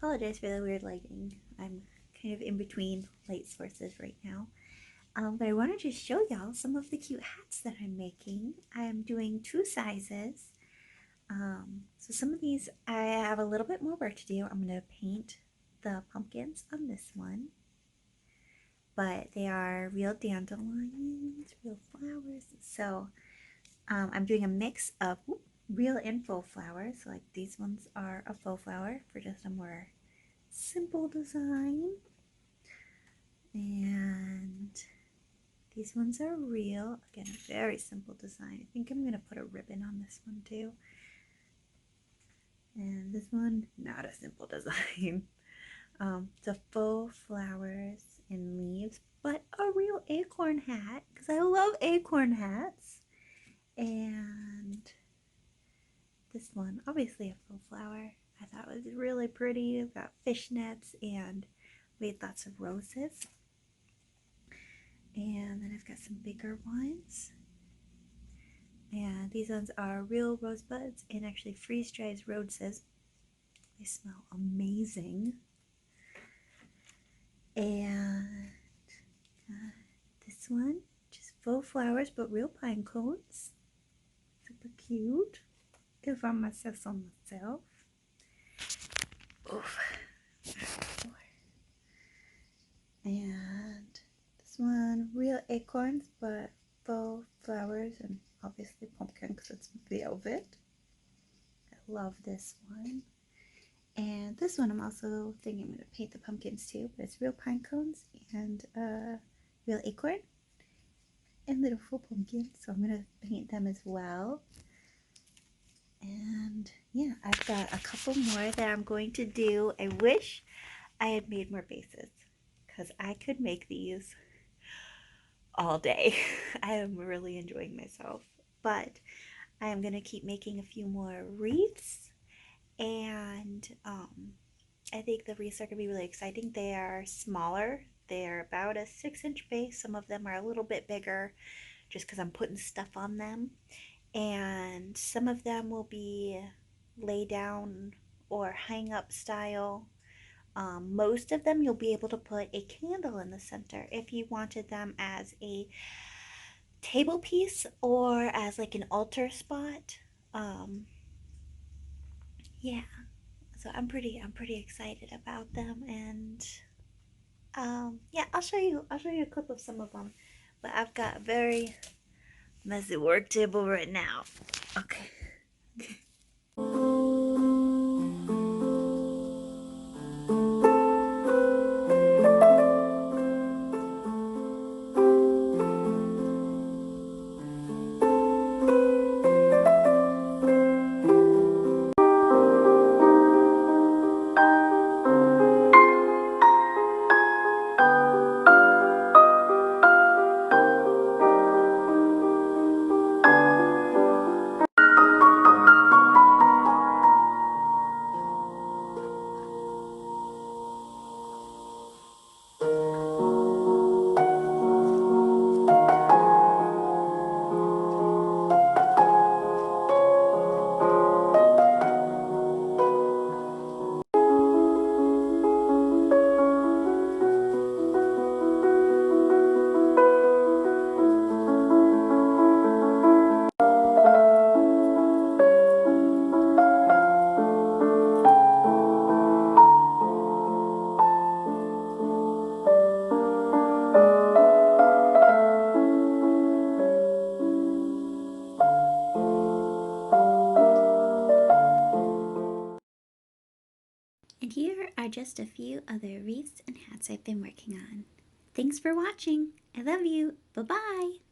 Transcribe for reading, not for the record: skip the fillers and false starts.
apologize for the weird lighting. I'm kind of in between light sources right now. But I wanted to show y'all some of the cute hats that I'm making. I am doing 2 sizes. So some of these I have a little bit more work to do. I'm going to paint the pumpkins on this one. But they are real dandelions, real flowers. So I'm doing a mix of real and faux flowers. So like these ones are a faux flower for just a more simple design. And these ones are real. Again, a very simple design. I think I'm going to put a ribbon on this one too. And this one, not a simple design. The faux flowers and leaves, but a real acorn hat because I love acorn hats. And this one, obviously a faux flower. I thought it was really pretty. I've got fishnets and made lots of roses. And then I've got some bigger ones. And these ones are real rosebuds and actually freeze-dried roses. They smell amazing. And this one, just faux flowers, but real pine cones. Super cute. If I must say so myself. Oof. And this one, real acorns, but faux flowers and obviously pumpkin because it's velvet. I love this one. And this one I'm also thinking I'm going to paint the pumpkins too, but it's real pine cones and real acorn and little full pumpkins, so I'm going to paint them as well. And yeah, I've got a couple more that I'm going to do. I wish I had made more bases because I could make these all day. I am really enjoying myself, but I am going to keep making a few more wreaths. And I think the wreaths are going to be really exciting. They are smaller. They're about a 6-inch base. Some of them are a little bit bigger just because I'm putting stuff on them. And some of them will be lay down or hang up style. Most of them you'll be able to put a candle in the center if you wanted them as a table piece or as like an altar spot. Yeah, so I'm pretty excited about them. And yeah, I'll show you a clip of some of them. But I've got a very messy work table right now. Okay. And here are just a few other wreaths and hats I've been working on. Thanks for watching. I love you. Bye-bye.